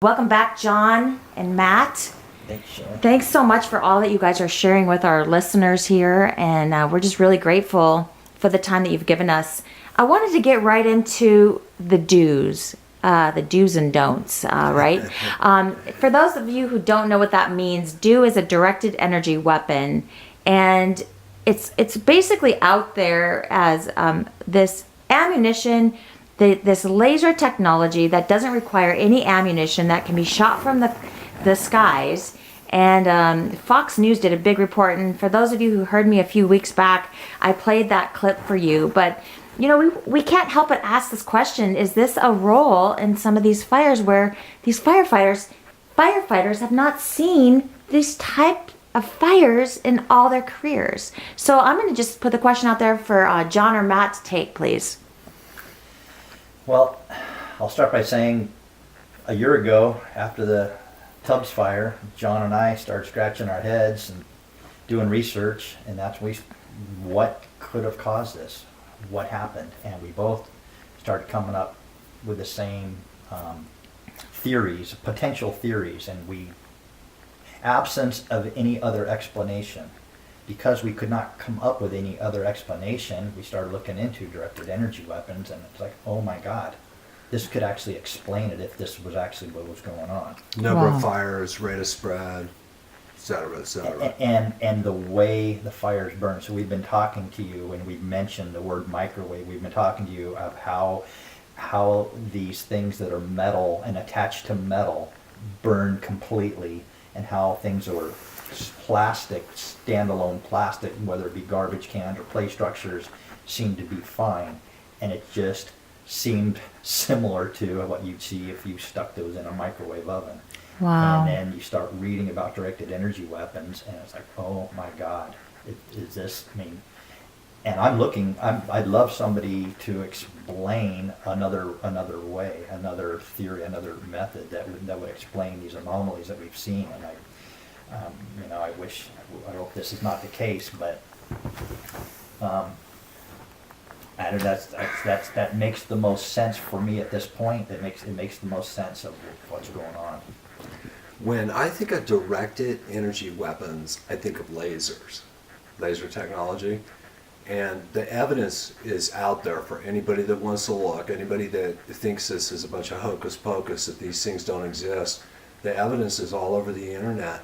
Welcome back, John and Matt. Thanks, Sharon. Thanks so much for all that you guys are sharing with our listeners here, and we're just really grateful for the time that you've given us. I wanted to get right into the do's and don'ts, right? For those of you who don't know what that means, DO is a directed energy weapon, and it's basically out there as this ammunition, this laser technology that doesn't require any ammunition, that can be shot from the skies. And Fox News did a big report, and for those of you who heard me a few weeks back, I played that clip for you. But you know, we can't help but ask this question: is this a role in some of these fires where these firefighters have not seen this type of fires in all their careers? So I'm going to just put the question out there for John or Matt to take, please. Well, I'll start by saying a year ago, after the Tubbs fire, John and I started scratching our heads and doing research, and that's what could have caused this, what happened, and we both started coming up with the same theories, potential theories, and absence of any other explanation. Because we could not come up with any other explanation, we started looking into directed energy weapons, and it's like, oh my God, this could actually explain it if this was actually what was going on. Number of fires, rate of spread, et cetera, et cetera. And the way the fires burn. So we've been talking to you, and we've mentioned the word microwave. We've been talking to you of how these things that are metal and attached to metal burn completely, and how things are plastic, standalone plastic, whether it be garbage cans or play structures, seem to be fine. And it just seemed similar to what you'd see if you stuck those in a microwave oven. Wow. And then you start reading about directed energy weapons, and it's like, oh my God, is this, I mean, and I'd love somebody to explain another way, another theory, another method that would explain these anomalies that we've seen. And I hope this is not the case, but that makes the most sense for me at this point. It makes the most sense of what's going on. When I think of directed energy weapons, I think of lasers, laser technology. And the evidence is out there for anybody that wants to look, anybody that thinks this is a bunch of hocus pocus, that these things don't exist. The evidence is all over the internet.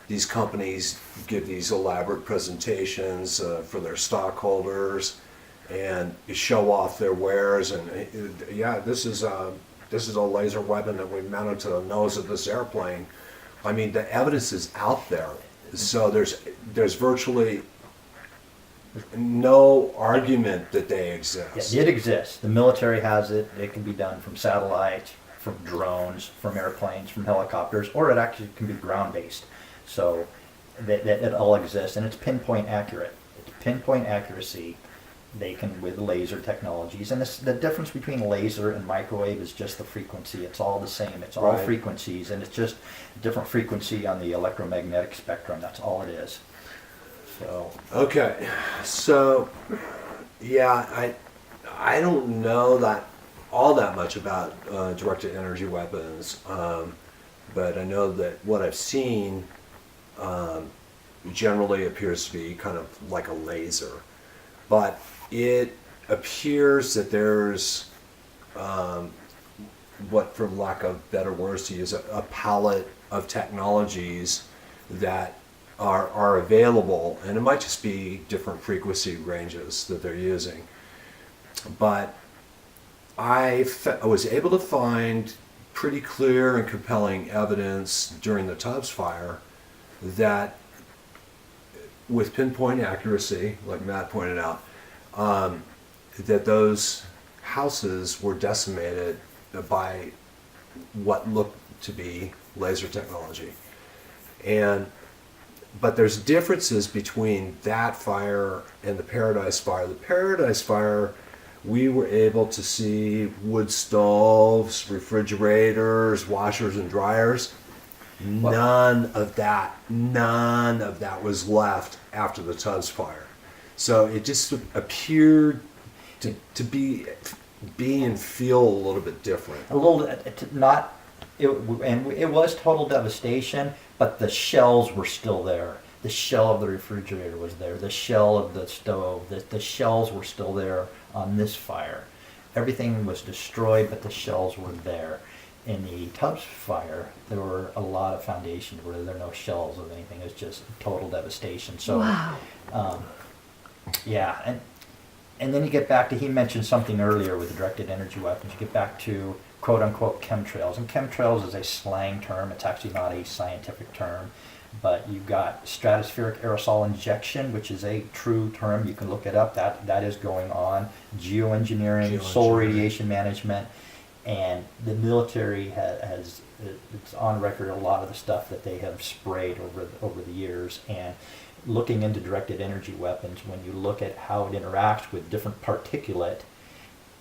These companies give these elaborate presentations for their stockholders and show off their wares. And yeah, this is a laser weapon that we mounted to the nose of this airplane. I mean, the evidence is out there. So there's virtually no argument that they exist. Yeah, it exists. The military has it. It can be done from satellites, from drones, from airplanes, from helicopters, or it actually can be ground-based. So that it all exists, and it's pinpoint accurate. It's pinpoint accuracy. They can with laser technologies, and the difference between laser and microwave is just the frequency. It's all the same. It's all frequencies, and it's just a different frequency on the electromagnetic spectrum. That's all it is. So okay, so yeah, I don't know all that much about directed energy weapons, but I know that what I've seen generally appears to be kind of like a laser, but it appears that there's what, for lack of better words to use, a palette of technologies that are available, and it might just be different frequency ranges that they're using. But I was able to find pretty clear and compelling evidence during the Tubbs fire that with pinpoint accuracy, like Matt pointed out, that those houses were decimated by what looked to be laser technology. But there's differences between that fire and the Paradise fire. The Paradise fire, we were able to see wood stoves, refrigerators, washers and dryers. None of that was left after the Tubbs fire. So it just appeared to be and feel a little bit different. a little not It was total devastation, but the shells were still there. The shell of the refrigerator was there. The shell of the stove. The shells were still there on this fire. Everything was destroyed, but the shells were there. In the Tubbs fire, there were a lot of foundations where there were no shells of anything. It was just total devastation. So, Wow. Yeah, and then you get back to, he mentioned something earlier with the directed energy weapons. You get back to quote unquote chemtrails, and chemtrails is a slang term. It's actually not a scientific term, but you've got stratospheric aerosol injection, which is a true term. You can look it up. That is going on. Geoengineering, solar radiation management, and the military has it's on record a lot of the stuff that they have sprayed over the years. And looking into directed energy weapons, when you look at how it interacts with different particulate,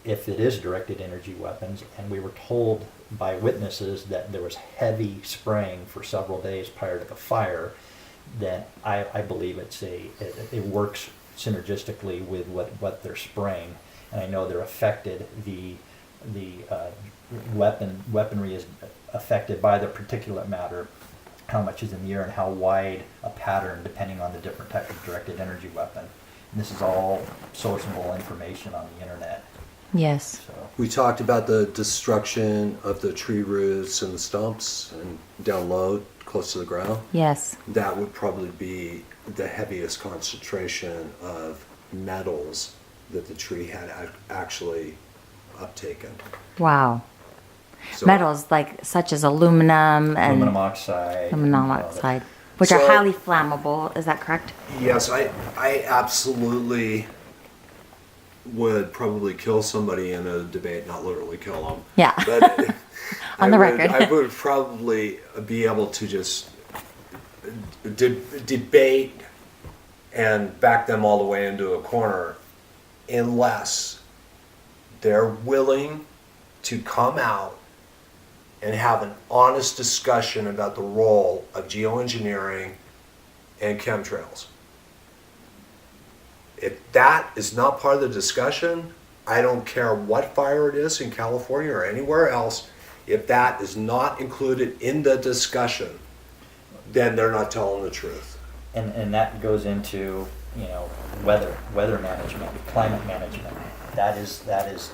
if it is directed energy weapons, and we were told by witnesses that there was heavy spraying for several days prior to the fire, then I believe it works synergistically with what they're spraying. And I know they're affected, the weaponry is affected by the particulate matter, how much is in the air and how wide a pattern depending on the different type of directed energy weapon. And this is all sourceable information on the internet. Yes. So We talked about the destruction of the tree roots and the stumps and down low, close to the ground. Yes. That would probably be the heaviest concentration of metals that the tree had actually uptaken. Wow. So- Metals like such as aluminum and aluminum oxide. aluminum oxide, which are So- highly flammable. Is that correct? Yes, I absolutely would probably kill somebody in a debate, not literally kill them. Yeah. But On the I would- record. I would probably be able to just debate and back them all the way into a corner unless they're willing to come out and have an honest discussion about the role of geoengineering and chemtrails. If that is not part of the discussion, I don't care what fire it is in California or anywhere else, if that is not included in the discussion, then they're not telling the truth. And that goes into, weather management, climate management. That is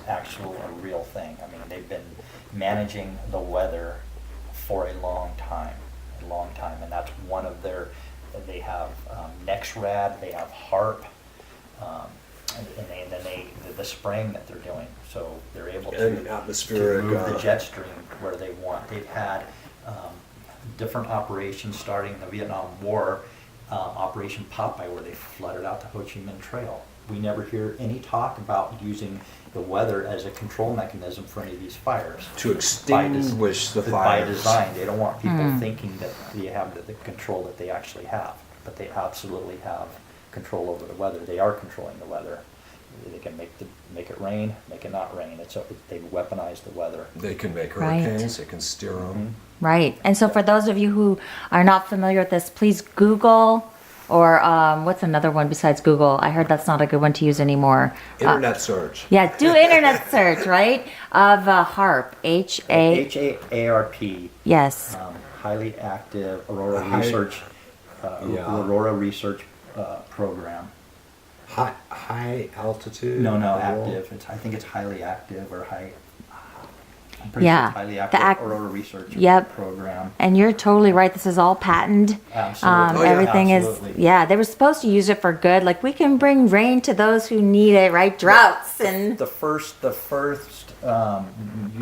actual a real thing. I mean, they've been managing the weather for a long time, and that's one of their. They have NexRad, they have HARP, and then the spraying that they're doing. So they're able And to atmospheric, move the jet stream where they want. They've had different operations starting in the Vietnam War. Operation Popeye, where they flooded out the Ho Chi Minh Trail. We never hear any talk about using the weather as a control mechanism for any of these fires. to extinguish the By fires. design, they don't want people thinking that they have the control that they actually have, but they absolutely have control over the weather. They are controlling the weather. They can make it rain, make it not rain. They weaponize the weather. They can make Right. hurricanes, they can steer them. Right. And so for those of you who are not familiar with this, please Google or what's another one besides Google? I heard that's not a good one to use anymore. Internet search. Yeah, do internet search, right? Of HARP, H-A, HAARP, yes. highly active Aurora High- Research, Yeah. Aurora Research Program. High altitude. No, Aurora. active. I think it's highly active or high. I'm pretty Yeah, sure it's highly the active Aurora Research Yep. Program. And you're totally right. This is all patented. Absolutely. Oh, yeah. Everything Absolutely. is, yeah, they were supposed to use it for good. Like we can bring rain to those who need it, right? Droughts and, The first, you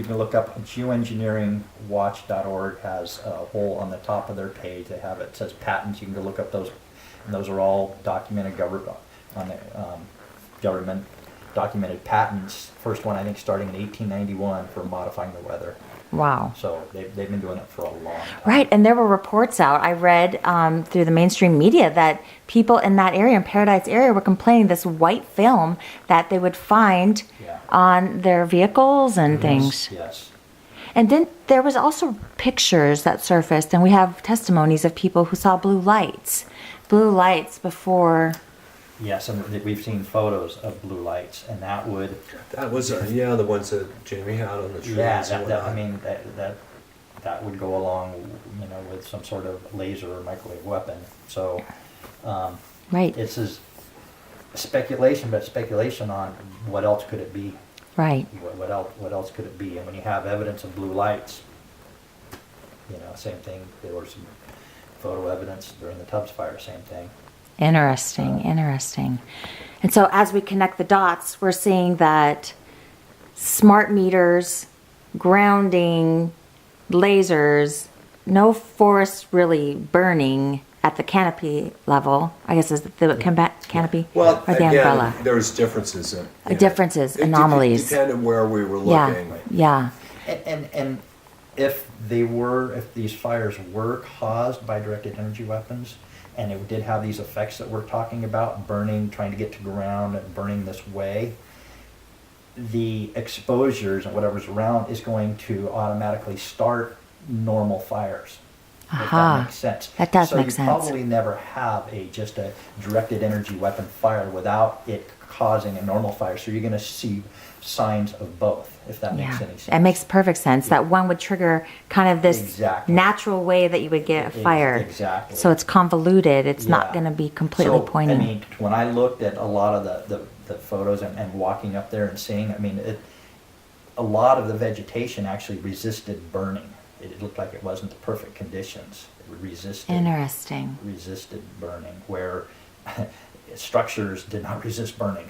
can look up geoengineeringwatch.org has a hole on the top of their page. They have it says patents. You can go look up those, and those are all documented government documented patents. First one I think starting in 1891 for modifying the weather. wow. So they've been doing it for a long time. Right, and there were reports out. I read through the mainstream media that people in that area, in Paradise area, were complaining this white film that they would find Yeah. on their vehicles and things. Yes. And then there was also pictures that surfaced, and we have testimonies of people who saw blue lights before. Yes, and we've seen photos of blue lights, and that would. That was, the ones that Jamie had on the trees. Yeah, and that, I whatnot. mean, that that would go along, with some sort of laser or microwave weapon. So, Right. it's just speculation, but speculation on what else could it be? Right. What else could it be? And when you have evidence of blue lights, same thing. There was some photo evidence during the Tubbs fire, same thing. Interesting. Interesting. And so as we connect the dots, we're seeing that smart meters, grounding, lasers, no forest really burning at the canopy level. I guess is the canopy Well, or the again, umbrella. there's differences in it. Differences, It anomalies. depended where we were Yeah. looking. Yeah. And if these fires were caused by directed energy weapons, and it did have these effects that we're talking about, burning, trying to get to ground, and burning this way, the exposures and whatever's around is going to automatically start normal fires. If Aha. that makes sense. That does so make you sense. probably never have just a directed energy weapon fire without it causing a normal fire. So you're going to see signs of both, if that makes Yeah. any sense. That makes perfect sense. That one would trigger kind of this Exactly. natural way that you would get a fire. Exactly. So it's convoluted. It's not Yeah. going to be completely So, pointing. I mean, when I looked at a lot of the photos and walking up there and seeing, a lot of the vegetation actually resisted burning. It looked like it wasn't the perfect conditions. It Interesting. resisted burning, where structures did not resist burning.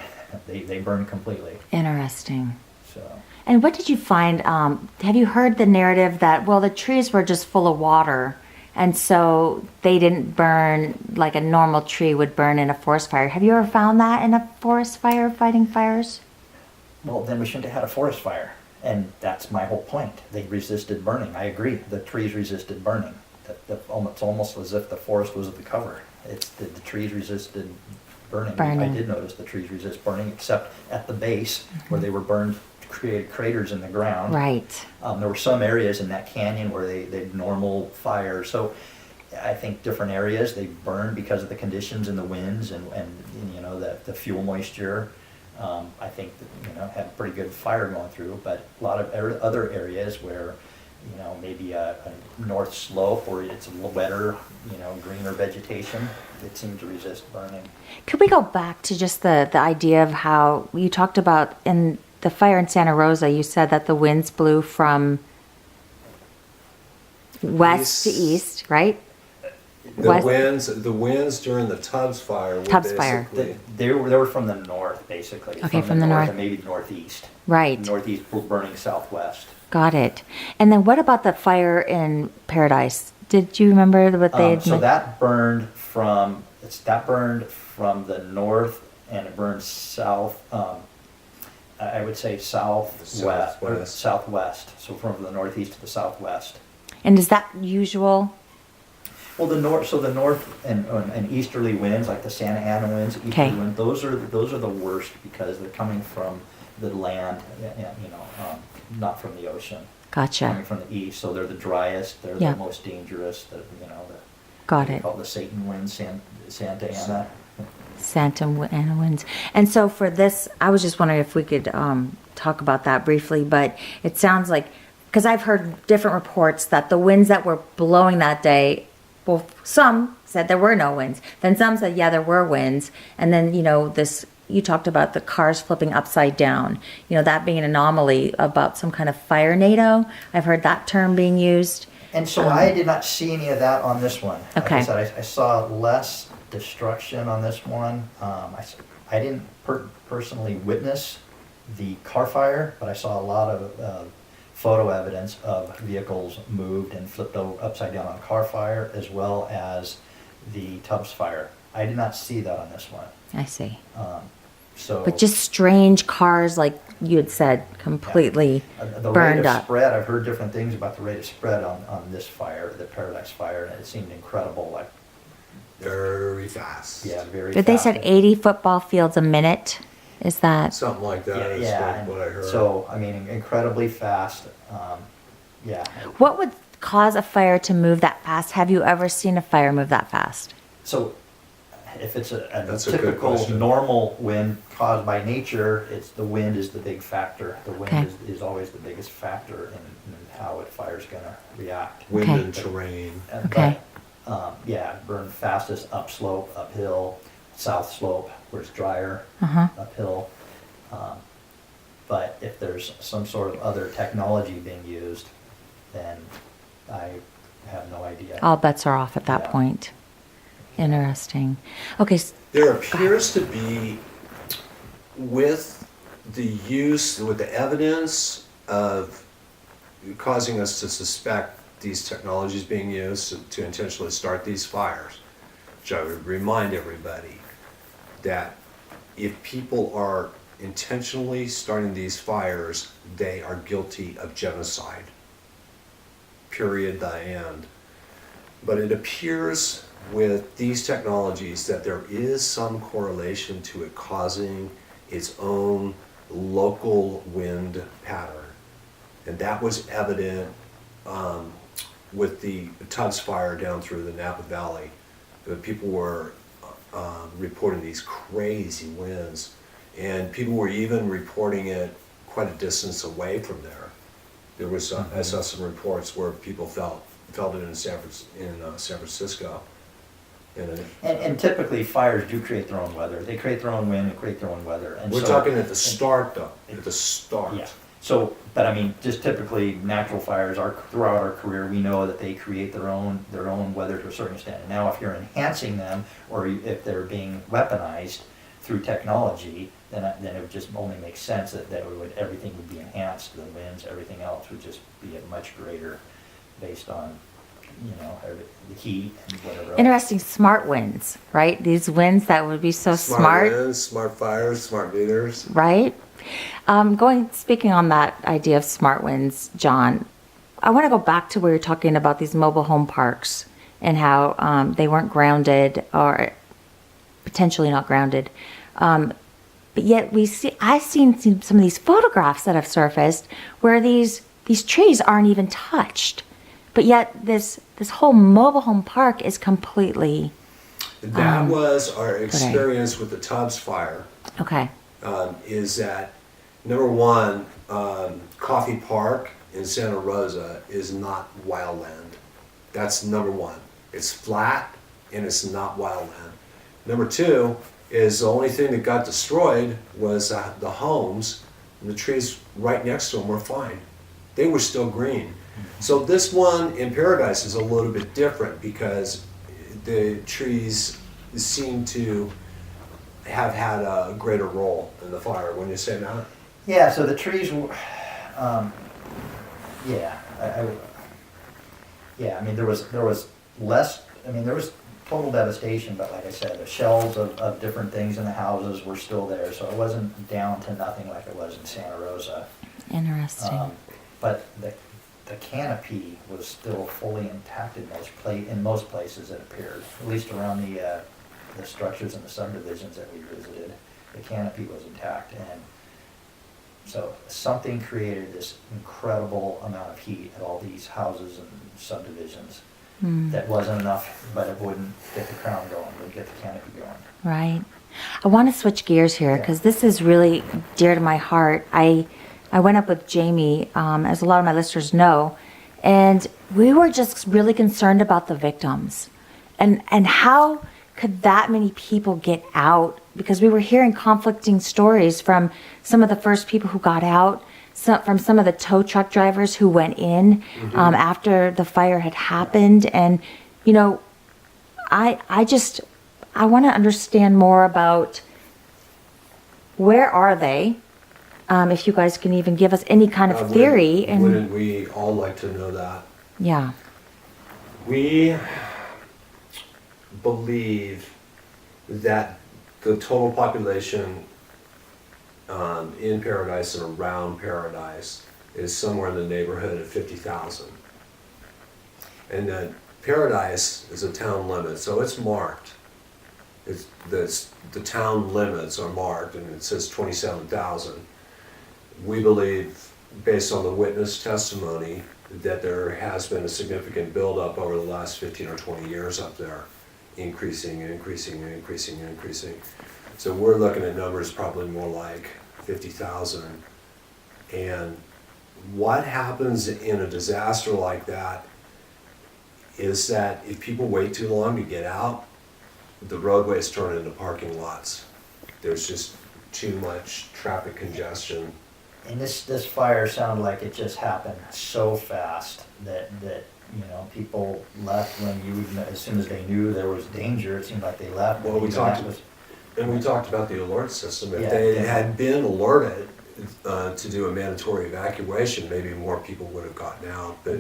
They burned completely. Interesting. So. And what did you find? Have you heard the narrative that, well, the trees were just full of water, and so they didn't burn like a normal tree would burn in a forest fire? Have you ever found that in a forest fire, fighting fires? Well, then we shouldn't have had a forest fire. And that's my whole point. They resisted burning. I agree. The trees resisted burning. It's almost as if the forest was the cover. It's the trees resisted burning. I did notice the trees resist burning, except at the base where they were burned, created craters in the ground. Right. There were some areas in that canyon where they normal fire. So I think different areas they burned because of the conditions and the winds and the fuel moisture. I think that, had pretty good fire going through, but a lot of other areas where, maybe a north slope where it's a little wetter, greener vegetation, it seemed to resist burning. Could we go back to just the idea of how you talked about in the fire in Santa Rosa, you said that the winds blew from west to east, right? The winds during the Tubbs fire were Tubbs fire. basically They were from the north, basically. Okay, from the north. And maybe northeast. Right. Northeast burning southwest. Got it. And then what about the fire in Paradise? Did you remember what they had? So that burned from the north, and it burned south. I would say southwest. Southwest. So from the northeast to the southwest. And is that usual? Well, the north and easterly winds, like the Santa Ana winds, easterly winds, those are the worst because they're coming from the land, not from the ocean. Gotcha. Coming from the east, so they're the driest. They're Yeah. the most dangerous. Got it. Called the Satan winds, Santa Ana. Santa Ana winds. And so for this, I was just wondering if we could talk about that briefly, but it sounds like, because I've heard different reports that the winds that were blowing that day, well, some said there were no winds. Then some said, yeah, there were winds. And then, you talked about the cars flipping upside down, that being an anomaly about some kind of fire NATO. I've heard that term being used. And so I did not see any of that on this one. Okay. Like I said, I saw less destruction on this one. I didn't personally witness the car fire, but I saw a lot of photo evidence of vehicles moved and flipped upside down on a car fire, as well as the Tubbs fire. I did not see that on this one. I see. So, But just strange cars, like you had said, completely the burned rate of up. spread, I've heard different things about the rate of spread on this fire, the Paradise fire, and it seemed incredible. Like, very fast. yeah, very But they fast. said 80 football fields a minute. Is that? Something like that is Yeah, what I heard. so, incredibly fast. Yeah. What would cause a fire to move that fast? Have you ever seen a fire move that fast? So, if it's a That's a good typical question. normal wind caused by nature, it's the wind is the big factor. The wind Okay. is always the biggest factor in how a fire's gonna react. Wind Okay. and terrain. Okay. But, yeah, burn fastest upslope, uphill, south slope where it's drier, Uh-huh. uphill. But if there's some sort of other technology being used, then I have no idea. All bets are off at that Yeah. point. Interesting. Okay. There appears to be, with with the evidence of causing us to suspect these technologies being used to intentionally start these fires, which I would remind everybody that if people are intentionally starting these fires, they are guilty of genocide. Period, the end. But it appears with these technologies that there is some correlation to it causing its own local wind pattern. And that was evident with the Tubbs fire down through the Napa Valley. The people were reporting these crazy winds, and people were even reporting it quite a distance away from there. There was I saw some reports where people felt it in San Francisco. And typically fires do create their own weather. They create their own wind and create their own weather. And We're so- talking at the start, though. At the start. Yeah. So, but I mean, just typically natural fires throughout our career, we know that they create their own weather to a certain extent. And now if you're enhancing them, or if they're being weaponized through technology, then it would just only make sense that everything would be enhanced. The winds, everything else would just be at much greater based on, the heat and whatever else. Interesting. Smart winds, right? These winds that would be so smart, winds, smart fires, smart meters. right? Speaking on that idea of smart winds, John, I want to go back to where you're talking about these mobile home parks and how they weren't grounded or potentially not grounded. But yet I've seen some of these photographs that have surfaced where these trees aren't even touched. But yet this whole mobile home park is completely That was our experience with the Tubbs fire. okay. Is that number one, Coffee Park in Santa Rosa is not wildland. That's number one. It's flat and it's not wildland. Number two is the only thing that got destroyed was the homes, and the trees right next to them were fine. They were still green. So this one in Paradise is a little bit different because the trees seem to have had a greater role in the fire. Wouldn't you say that? Yeah, so the trees were, I mean, there was less, there was total devastation, but like I said, the shells of different things in the houses were still there, so it wasn't down to nothing like it was in Santa Rosa. Interesting. But the canopy was still fully intact in most places, it appeared, at least around the structures and the subdivisions that we visited. The canopy was intact, and so something created this incredible amount of heat at all these houses and subdivisions. That wasn't enough, but it wouldn't get the crown going, wouldn't get the canopy going. Right. I want to switch gears here because this is really dear to my heart. I went up with Jamie, as a lot of my listeners know, and we were just really concerned about the victims and how could that many people get out, because we were hearing conflicting stories from some of the first people who got out, from some of the tow truck drivers who went in after the fire had happened. And, I want to understand more about where are they? If you guys can even give us any kind of theory. Wouldn't we all like to know that? Yeah. We believe that the total population in Paradise and around Paradise is somewhere in the neighborhood of 50,000. And that Paradise is a town limit, so it's marked. The town limits are marked, and it says 27,000. We believe, based on the witness testimony, that there has been a significant buildup over the last 15 or 20 years up there increasing and increasing and increasing and increasing. So we're looking at numbers probably more like 50,000. And what happens in a disaster like that is that if people wait too long to get out, the roadways turn into parking lots. There's just too much traffic congestion. And this fire sounded like it just happened so fast that people left when as soon as they knew there was danger, it seemed like they left. Well, we Even talked that was- about the alert system. If Yeah, they yeah. had been alerted to do a mandatory evacuation, maybe more people would have gotten out. But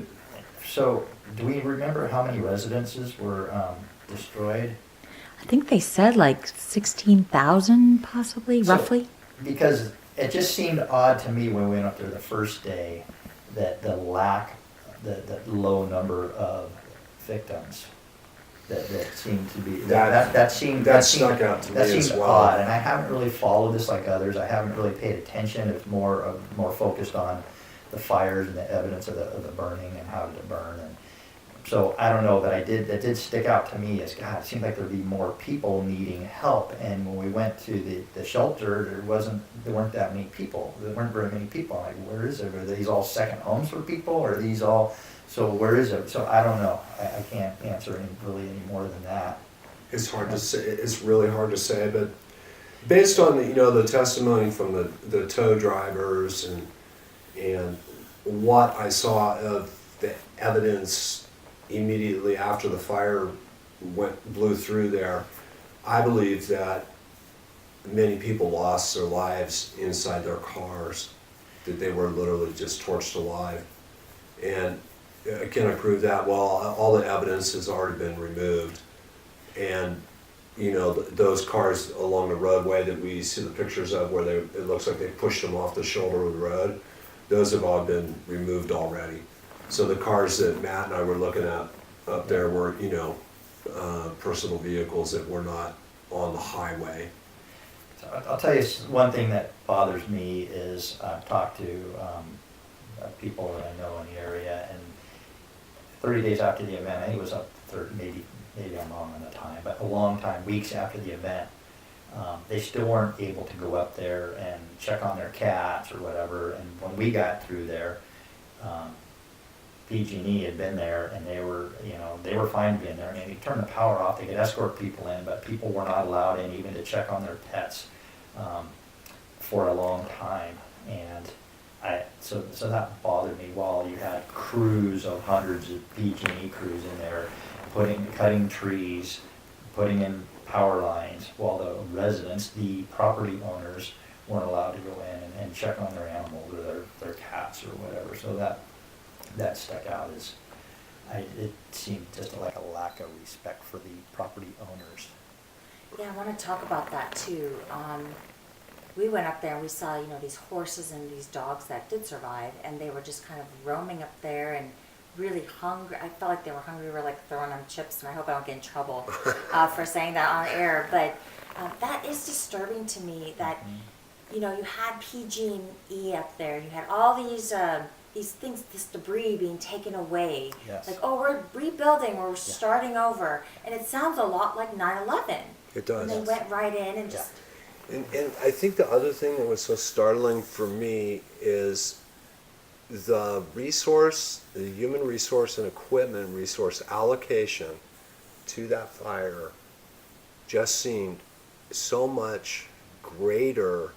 So, do we remember how many residences were destroyed? I think they said like 16,000 possibly, So- roughly. Because it just seemed odd to me when we went up there the first day that the low number of victims that seemed to be that seemed stuck out to that me as seemed well. odd, and I haven't really followed this like others. I haven't really paid attention. It's more focused on the fires and the evidence of the burning and how did it burn, and so I don't know, but that did stick out to me as, God, it seemed like there'd be more people needing help. And when we went to the shelter, there weren't that many people. There weren't very many people. I'm like, where is it? Are these all second homes for people? Or are these all, so where is it? So I don't know. I can't answer any more than that. it's hard to say. It's really hard to say. But based on the testimony from the tow drivers and what I saw of the evidence immediately after the fire blew through there, I believe that many people lost their lives inside their cars, that they were literally just torched alive. And can I prove that? Well, all the evidence has already been removed. And those cars along the roadway that we see the pictures of where it looks like they pushed them off the shoulder of the road, those have all been removed already. So the cars that Matt and I were looking at up there were, personal vehicles that were not on the highway. So I'll tell you one thing that bothers me is I've talked to people that I know in the area, and 30 days after the event, I think it was up 30, maybe I'm wrong on the time, but a long time, weeks after the event, they still weren't able to go up there and check on their cats or whatever. And when we got through there, PG&E had been there, and they were fine to be in there. And they turned the power off. They could escort people in, but people were not allowed in even to check on their pets for a long time. And so that bothered me. While you had crews of hundreds of PG&E crews in there, cutting trees, putting in power lines, while the residents, the property owners, weren't allowed to go in and check on their animals or their cats or whatever. So that stuck out as it seemed just like a lack of respect for the property owners. Yeah, I want to talk about that too. We went up there and we saw, these horses and these dogs that did survive, and they were just kind of roaming up there and really hungry. I felt like they were hungry. We were like throwing them chips, and I hope I don't get in trouble for saying that on air. But that is disturbing to me that, you had PG&E up there. You had all these things, this debris being taken away. Yes. Like, oh, we're rebuilding, we're starting over. And it sounds a lot like 9/11. It does. And they went right in and just... And I think the other thing that was so startling for me is the human resource and equipment resource allocation to that fire just seemed so much greater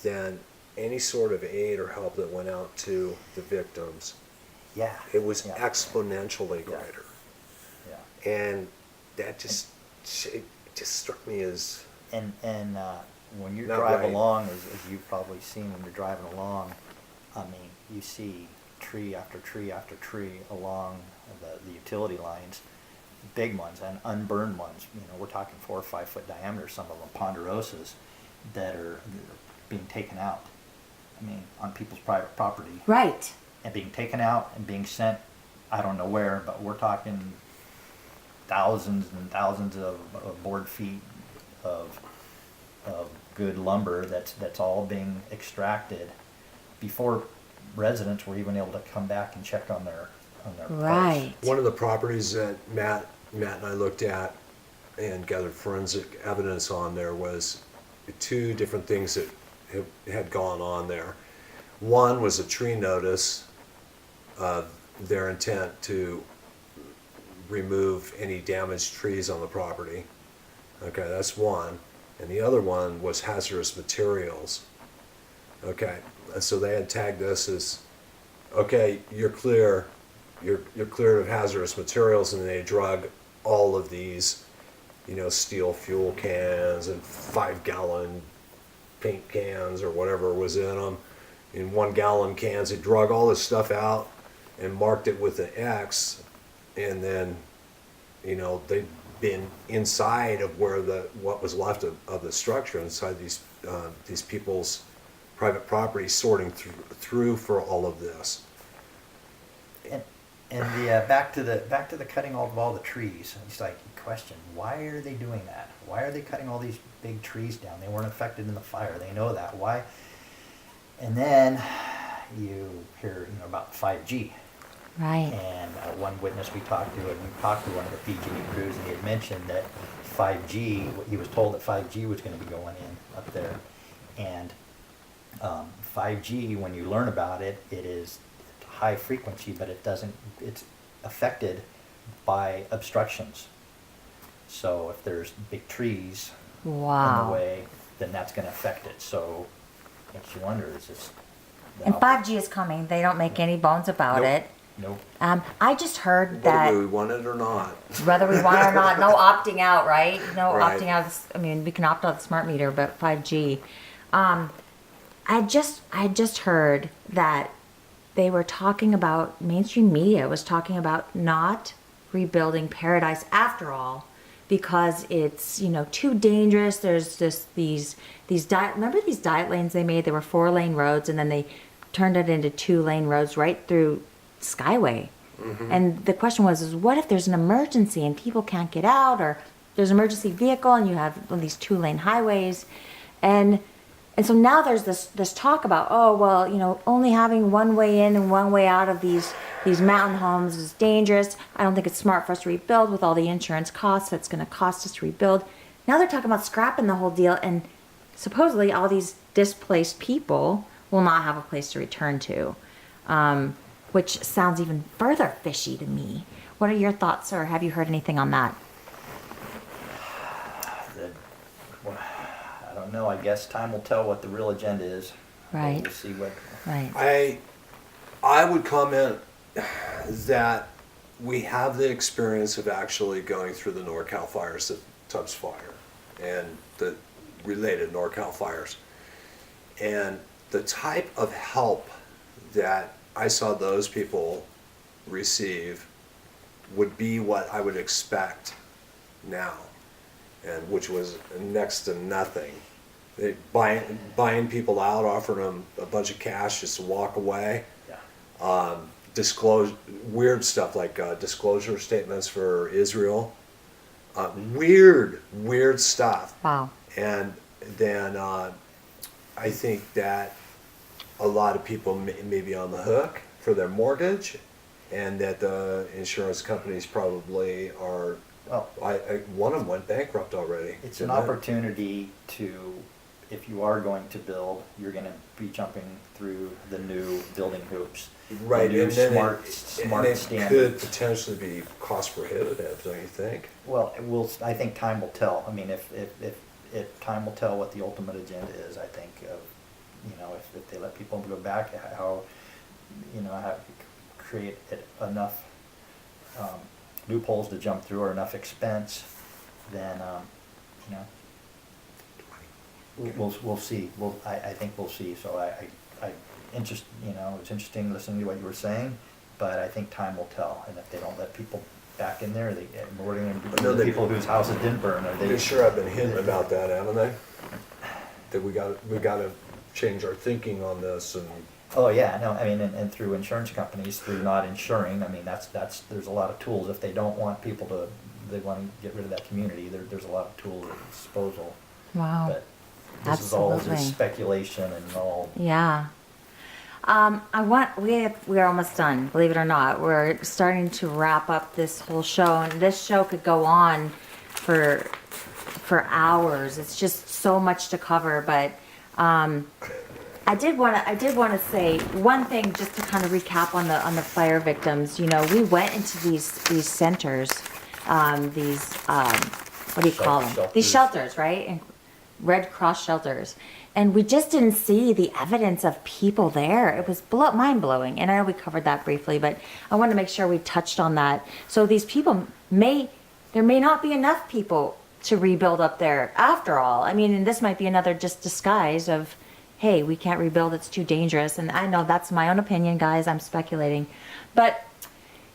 than any sort of aid or help that went out to the victims. Yeah. It was Yeah. exponentially Yeah. greater. Yeah. And that it just struck me as And when you Not drive right. along, as you've probably seen when you're driving along, I mean, you see tree after tree after tree along the utility lines, big ones and unburned ones. We're talking 4 or 5 foot diameter, some of them ponderosas, that are being taken out. I mean, on people's private property. Right. And being taken out and being sent, I don't know where, but we're talking thousands and thousands of board feet of good lumber that's all being extracted before residents were even able to come back and check on their Right. one of the properties that Matt and I looked at and gathered forensic evidence on there was two different things that had gone on there. One was a tree notice of their intent to remove any damaged trees on the property. Okay, that's one. And the other one was hazardous materials. Okay, and so they had tagged this as, okay, you're clear, you're cleared of hazardous materials, and they drug all of these, steel fuel cans and 5-gallon paint cans or whatever was in them. In 1-gallon cans, they drug all this stuff out and marked it with an X, and then, they'd been inside of where what was left of the structure, inside these people's private property, sorting through for all of this. And the back to the cutting of all the trees. It's like, question, why are they doing that? Why are they cutting all these big trees down? They weren't affected in the fire. They know that. Why? And then you hear about 5G. Right. And one witness we talked to one of the PG&E crews, and he had mentioned that 5G, he was told that 5G was going to be going in up there. And 5G, when you learn about it, it is high frequency, but it's affected by obstructions. So if there's big trees in the Wow. way, then that's going to affect it. So makes you wonder, is this... And 5G is coming. They don't make any bones about Nope. it. Nope. I just heard Whether that we want it or not. whether we want it or not, no opting out, right? No Right. opting out. I mean, we can opt out of the smart meter, but 5G. I just heard that they were talking about, mainstream media was talking about not rebuilding Paradise after all, because it's too dangerous. There's just remember these diet lanes they made? They were 4-lane roads, and then they turned it into 2-lane roads right through Skyway. And the question was, what if there's an emergency and people can't get out, or there's an emergency vehicle and you have one of these 2-lane highways, and so now there's this talk about, oh well, only having one way in and one way out of these mountain homes is dangerous. I don't think it's smart for us to rebuild with all the insurance costs that's going to cost us to rebuild. Now they're talking about scrapping the whole deal, and supposedly all these displaced people will not have a place to return to. Which sounds even further fishy to me. What are your thoughts, or have you heard anything on that? I don't know. I guess time will tell what the real agenda is. Right. We'll see what... Right. I would comment that we have the experience of actually going through the NorCal fires, the Tubbs Fire, and the related NorCal fires. And the type of help that I saw those people receive would be what I would expect now, and which was next to nothing. They buying people out, offering them a bunch of cash just to walk away. Yeah. Disclose weird stuff like disclosure statements for Israel. Weird stuff. Wow. And then I think that a lot of people may be on the hook for their mortgage, and that the insurance companies probably are. Well, One of them went bankrupt already. it's an didn't it? opportunity to, if you are going to build, you're going to be jumping through the new building hoops. Right, The new and then smart it could standards. potentially be cost prohibitive, don't you think? Well, I think time will tell. I mean, if time will tell what the ultimate agenda is, I think, if they let people go back, how create enough loopholes to jump through or enough expense, then, we'll see. I think we'll see. So it's interesting listening to what you were saying, but I think time will tell. And if they don't let people back in there, what are they going to do No, with the people whose houses didn't burn? Are They sure have been hinting about that, haven't they? That we got to change our thinking on this, and Oh, yeah, no, I mean, and through insurance companies, through not insuring, I mean, there's a lot of tools. If they don't want they want to get rid of that community, there's a lot of tools at disposal. Wow. But this is all Absolutely. just speculation and all. Yeah. We are almost done, believe it or not. We're starting to wrap up this whole show, and this show could go on for hours. It's just so much to cover, but I did want to say one thing just to kind of recap on the fire victims. You know, we went into these centers, what do you call them? Shelters. These shelters, right? And Red Cross shelters. And we just didn't see the evidence of people there. It was mind blowing. And I know we covered that briefly, but I wanted to make sure we touched on that. So these people there may not be enough people to rebuild up there after all. I mean, and this might be another just disguise of, hey, we can't rebuild, it's too dangerous. And I know that's my own opinion, guys, I'm speculating. But,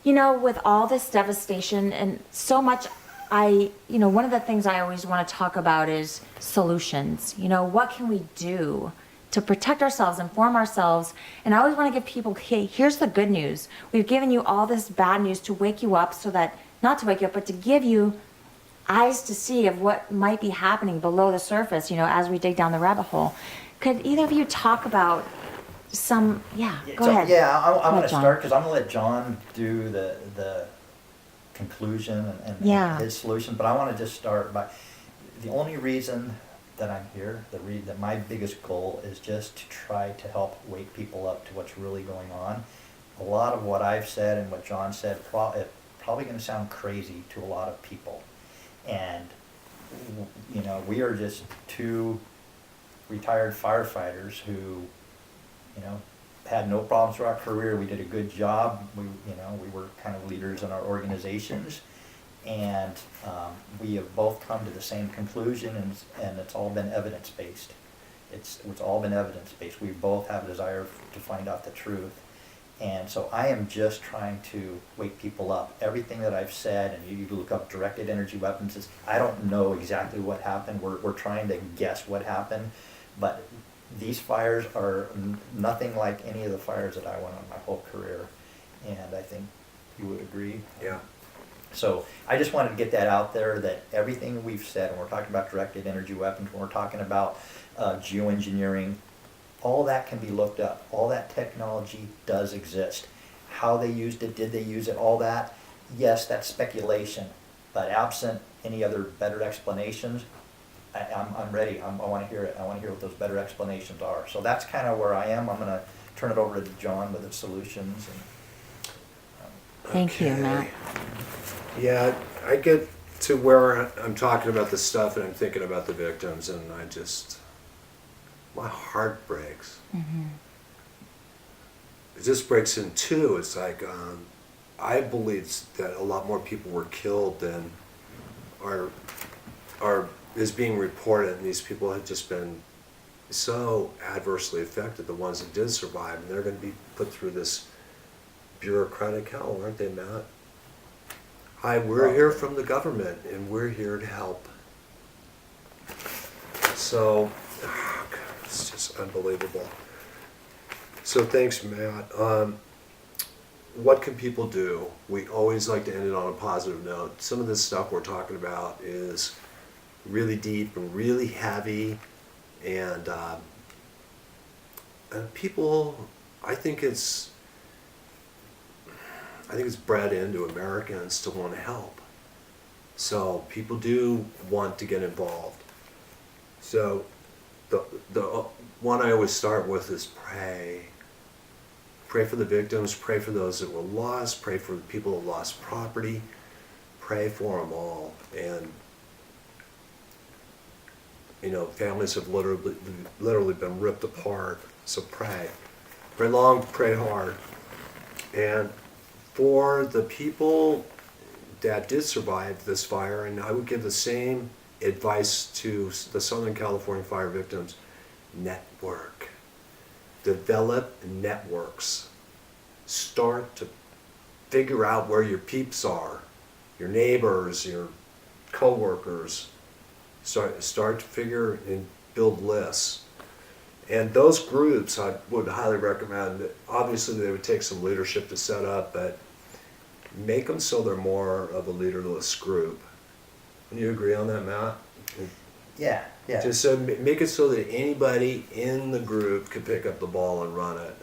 you know, with all this devastation and so much, one of the things I always want to talk about is solutions. You know, what can we do to protect ourselves, inform ourselves? And I always want to give people, hey, here's the good news. We've given you all this bad news to wake you up so that, not to wake you up, but to give you eyes to see of what might be happening below the surface, you know, as we dig down the rabbit hole. Could either of you talk about go ahead. Yeah, I'm Go going ahead, to John. start because I'm going to let John do the conclusion and Yeah. his solution. But I want to just start by the only reason that I'm here, that my biggest goal is just to try to help wake people up to what's really going on. A lot of what I've said and what John said probably going to sound crazy to a lot of people. And, you know, we are just two retired firefighters who, you know, had no problems through our career. We did a good job. We were kind of leaders in our organizations, and we have both come to the same conclusion, and it's all been evidence-based. It's all been evidence-based. We both have a desire to find out the truth. And so I am just trying to wake people up. Everything that I've said, and you look up directed energy weapons, I don't know exactly what happened. We're trying to guess what happened. But these fires are nothing like any of the fires that I went on my whole career. And I think you would agree. Yeah. So I just wanted to get that out there, that everything we've said, when we're talking about directed energy weapons, when we're talking about geoengineering, all that can be looked up. All that technology does exist. How they used it, did they use it, all that, yes, that's speculation. But absent any other better explanations, I'm ready. I want to hear it. I want to hear what those better explanations are. So that's kind of where I am. I'm going to turn it over to John with the solutions. Thank you, Matt. Yeah, I get to where I'm talking about the stuff and I'm thinking about the victims, and my heart breaks. Mm-hmm. It just breaks in two. It's like, I believe that a lot more people were killed than is being reported, and these people have just been so adversely affected, the ones that did survive, and they're going to be put through this bureaucratic hell, aren't they, Matt? Hi, we're here from the government, and we're here to help. So, oh God, it's just unbelievable. So thanks, Matt. What can people do? We always like to end it on a positive note. Some of this stuff we're talking about is really deep and really heavy, and people, I think it's bred into Americans to want to help. So people do want to get involved. So the one I always start with is pray. Pray for the victims, pray for those that were lost, pray for the people who lost property, pray for them all. And you know, families have literally been ripped apart. So pray. Pray long, pray hard. And for the people that did survive this fire, and I would give the same advice to the Southern California fire victims: network. Develop networks. Start to figure out where your peeps are, your neighbors, your co-workers. Start to figure and build lists. And those groups I would highly recommend. Obviously they would take some leadership to set up, but make them so they're more of a leaderless group. Can you agree on that, Matt? Yeah. Just so make it so that anybody in the group can pick up the ball and run it.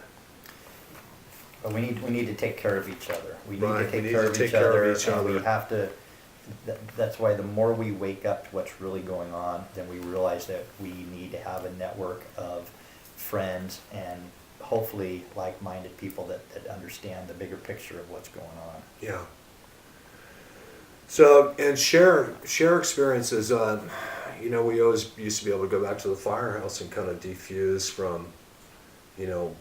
But we need to take care of each other. We need Right, to take we need care to of take each care of other, each and other. we have to. that's why the more we wake up to what's really going on, then we realize that we need to have a network of friends and hopefully like-minded people that understand the bigger picture of what's going on. Yeah. So, and share experiences. You know, we always used to be able to go back to the firehouse and kind of defuse from, you know,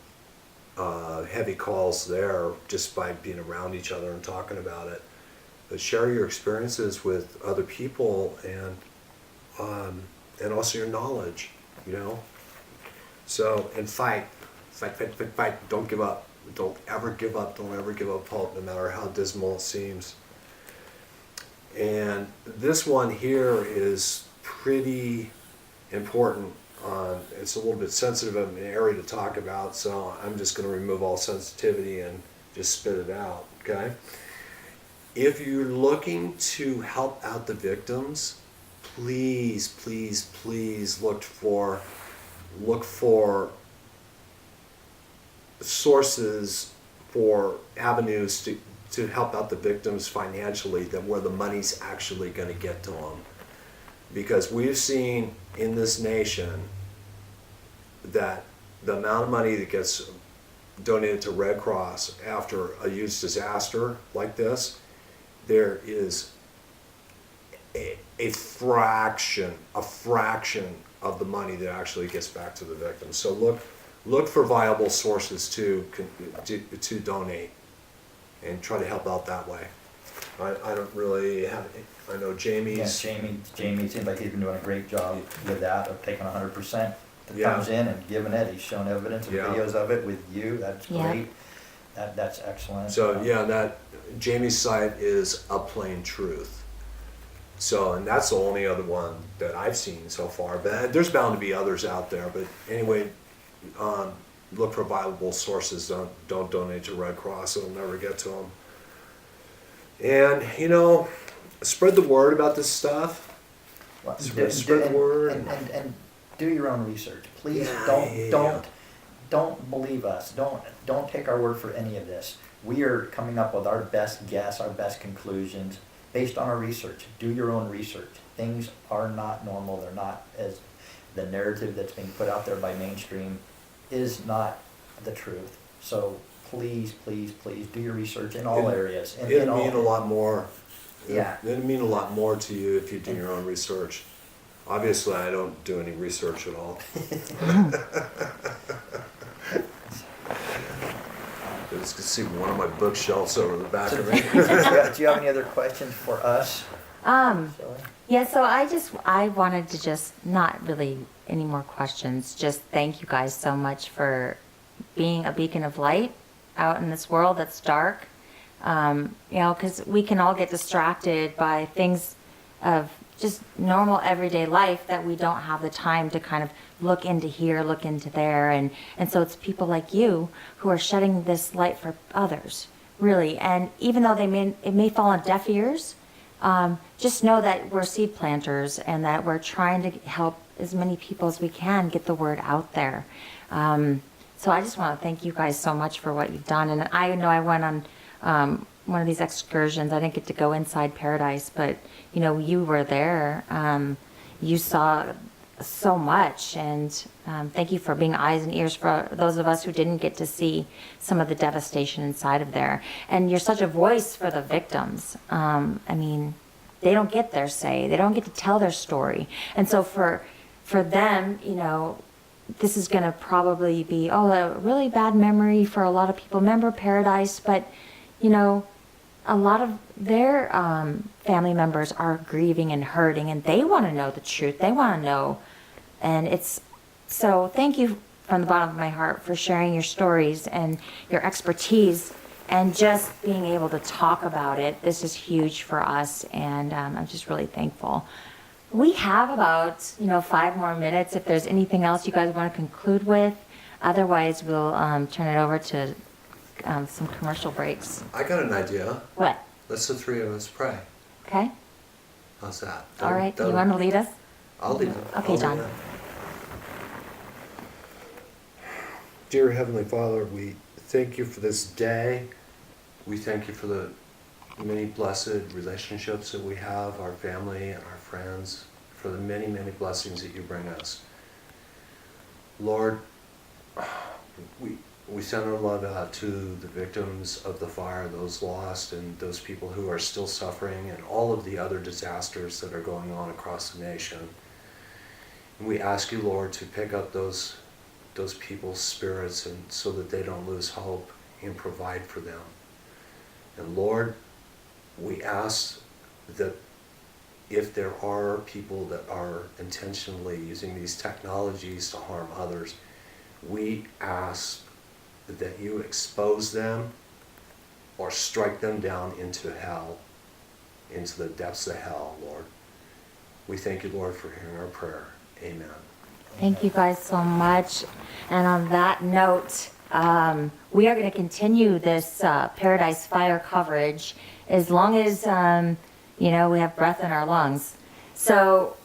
heavy calls there just by being around each other and talking about it. But share your experiences with other people and also your knowledge, you know. So, and fight. Don't give up. Don't ever give up. Don't ever give up hope, no matter how dismal it seems. And this one here is pretty important. It's a little bit sensitive of an area to talk about, so I'm just going to remove all sensitivity and just spit it out, okay? If you're looking to help out the victims, please, please, please look for sources, for avenues to help out the victims financially, that where the money's actually going to get to them. Because we've seen in this nation that the amount of money that gets donated to Red Cross after a huge disaster like this, there is a fraction of the money that actually gets back to the victims. So look for viable sources to donate and try to help out that way. I don't really have. I know Jamie's. Yeah, Jamie seems like he's been doing a great job with that, of taking 100% that Yeah. comes in and giving it. He's shown evidence and Yeah. videos of it with you. That's Yeah. great. That's excellent. So yeah, that Jamie's site is A Plain Truth. So, and that's the only other one that I've seen so far. But there's bound to be others out there. But anyway, look for viable sources. Don't donate to Red Cross. It'll never get to them. And you know, spread the word about this stuff. Well, spread the word. And do your own research. Please Yeah. don't believe us. Don't take our word for any of this. We are coming up with our best guess, our best conclusions based on our research. Do your own research. Things are not normal. They're not, as the narrative that's being put out there by mainstream is not the truth. So please, please, please do your research in all areas. It'd mean a lot more. Yeah. It'd mean a lot more to you if you do your own research. Obviously, I don't do any research at all. You just can see one of my bookshelves over the back of me. Do you have any other questions for us? Shelley? Yeah, so I wanted to just, not really any more questions, just thank you guys so much for being a beacon of light out in this world that's dark. You know, because we can all get distracted by things of just normal everyday life that we don't have the time to kind of look into here, look into there. And so it's people like you who are shedding this light for others, really. And even though it may fall on deaf ears, just know that we're seed planters and that we're trying to help as many people as we can get the word out there. So I just want to thank you guys so much for what you've done. And I know I went on one of these excursions. I didn't get to go inside Paradise, but you know, you were there. You saw so much, and thank you for being eyes and ears for those of us who didn't get to see some of the devastation inside of there. And you're such a voice for the victims. I mean, they don't get their say. They don't get to tell their story. And so for them, you know, this is going to probably be, a really bad memory for a lot of people. Remember Paradise, but, you know, a lot of their family members are grieving and hurting, and they want to know the truth. They want to know. And so thank you from the bottom of my heart for sharing your stories and your expertise and just being able to talk about it. This is huge for us, and I'm just really thankful. We have about, 5 more minutes if there's anything else you guys want to conclude with. Otherwise, we'll turn it over to some commercial breaks. I got an idea. What? Let's the three of us pray. Okay. How's that? All right. You want to lead us? I'll lead it. Okay, I'll John. lead it. Dear Heavenly Father, we thank you for this day. We thank you for the many blessed relationships that we have, our family and our friends, for the many, many blessings that you bring us. Lord, we send our love out to the victims of the fire, those lost, and those people who are still suffering, and all of the other disasters that are going on across the nation. And we ask you, Lord, to pick up those people's spirits, and so that they don't lose hope, and provide for them. And Lord, we ask that if there are people that are intentionally using these technologies to harm others, we ask that you expose them or strike them down into hell, into the depths of hell, Lord. We thank you, Lord, for hearing our prayer. Amen. Thank you guys so much. And on that note, we are going to continue this Paradise Fire coverage as long as, we have breath in our lungs. So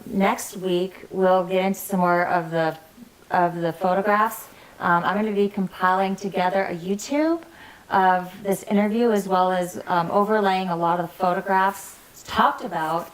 next week, we'll get into some more of the photographs. I'm going to be compiling together a YouTube of this interview, as well as overlaying a lot of the photographs talked about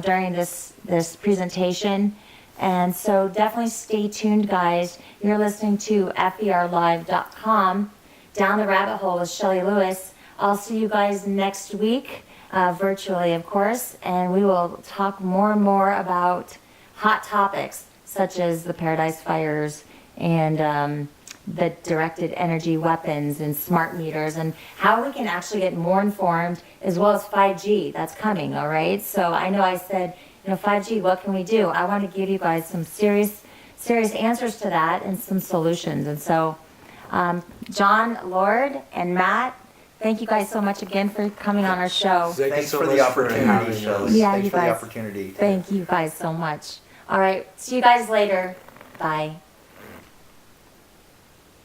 during this presentation. And so definitely stay tuned, guys. You're listening to FERlive.com, Down the Rabbit Hole with Shelley Lewis. I'll see you guys next week, virtually, of course, and we will talk more and more about hot topics such as the Paradise Fires and the directed energy weapons and smart meters, and how we can actually get more informed, as well as 5G that's coming. All right, so I know I said, 5G, what can we do? I want to give you guys some serious answers to that and some solutions. And so John, Lord, and Matt, thank you guys so much again for coming on our show. Thank you Thanks so for much the for opportunity, having Shelley. us. Yeah, Thanks you for the guys. opportunity. Thank you guys so much. All right, see you guys later. Bye.